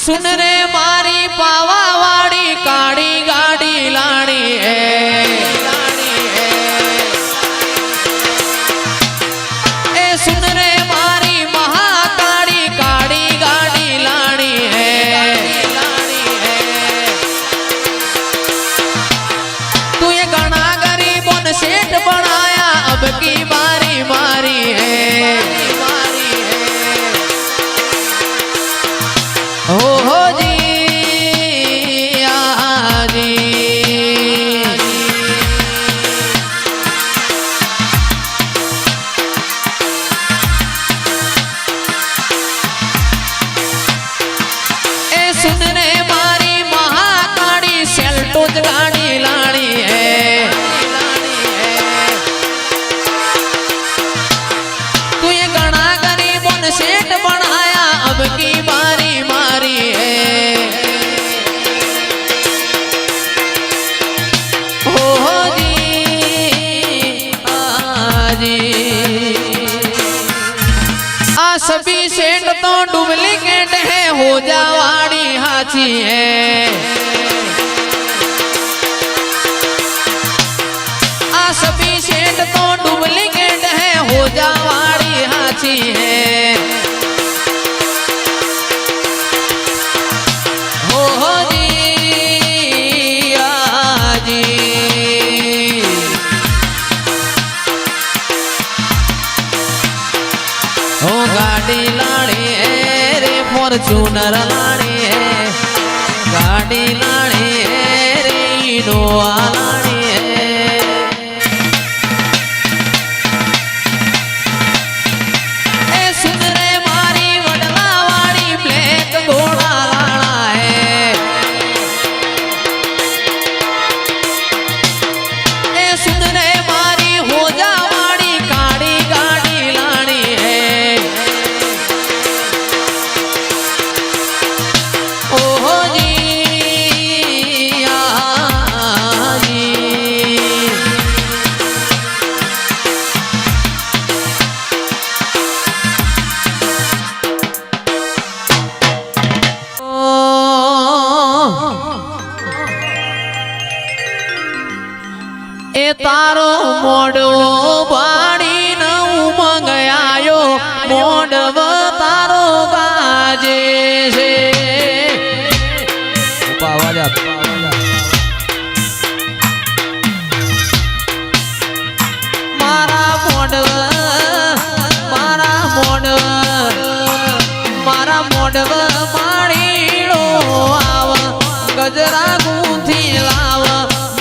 सुन रे मारी पावा वाड़ी काड़ी गाड़ी लाणी है ए सुन रे मारी महाकाड़ी काड़ी गाड़ी लाणी है तू ये घना गरीबों ने सेठ बनाया अब की बारी मारी है हो जी आजी ए सुन रे मारी महाकाड़ी सेल्टोज गाड़ी लाणी है तू ये घना गरीबों ने सेठ बनाया अब की बारी मारी है हो जी आजी आ सभी सेठ तो डुप्लीकेट है हो जावाड़ी हाथी है आ सभी सेठ तो डुप्लीकेट है हो जावाड़ी हाथी है गाड़ी लाणी है रे फॉर्च्यूनर लाणी है गाड़ी लाणी है रे इनोवा लाणी है ए सुन रे मारी वडला वाड़ी ब्लैक घोड़ा लाना है ए सुन रे मारी हो जा वाड़ी काड़ी गाड़ी लाणी है ओहो जी आजी ए तारो मोडो बाड़ी न उमंग आयो मोडव तारो गाजे से मारा मोडव माड़ीड़ो आव गजरा गूंथी लाव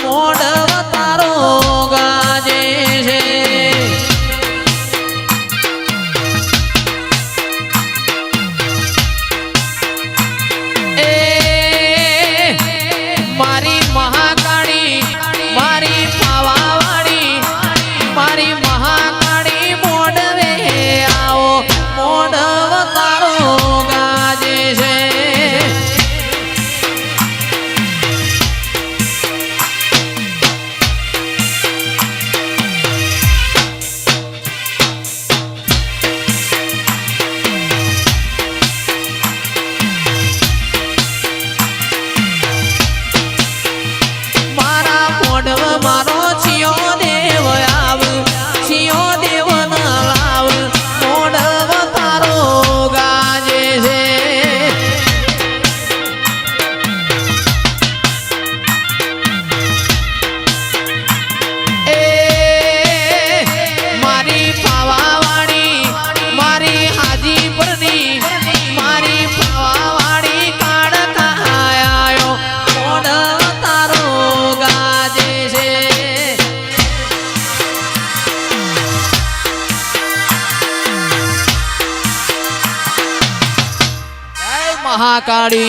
मोडव तारो गाजे से मारी महाकाड़ी मारी पावावाड़ी मारी महाकाड़ी मोडवे आओ मोडव तारो गाजे से मारो छियो देव आव छियो देव न लाव मोडव तारो गाजे से ए मारी पावावाड़ी मारी हाजीपुरनी मारी पावावाड़ी काड़ खायो मोडव तारो गाजे महाकाड़ी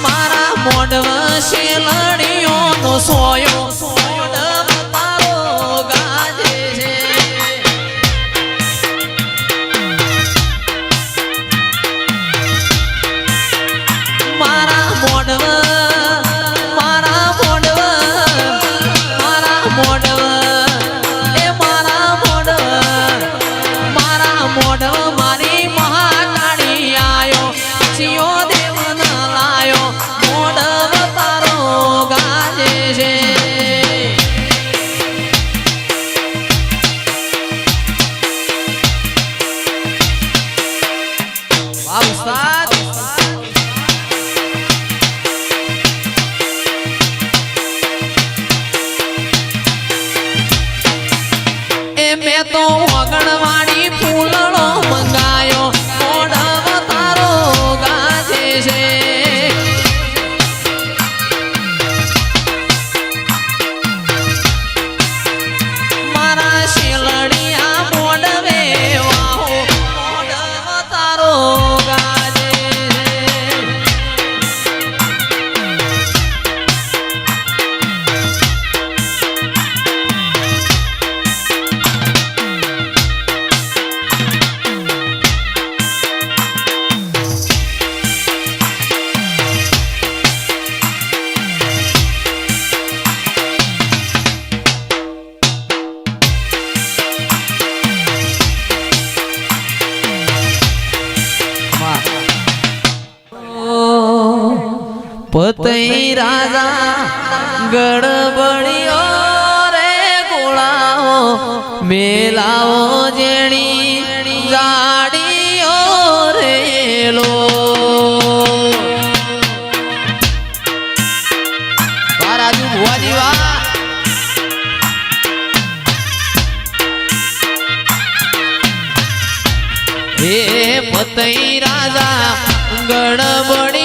मारा मोडव से लड़ियों नो सोयो मोडव तारो गाजे से मारा मोडव मारा मोडव મોઢ મારી મહાકાળી આયો સિયો દેવ ન લાયો મોઢ તારો ગાજે છે વાહ ઉસ્તાદ મેં તો વગણવાડી ફૂલડો મંગાયો મોઢવ તારો ગાજે છે મારા શેલડિયા મોઢવે વાહો મોઢવ તારો ગાજે પતઈ રાજા ગડબડિયો રે ગોળાઓ મેલાઓ જેણી જાડીઓ રેલો રાજુ ભુવાજી વાહ હે પતઈ રાજા ગડબડી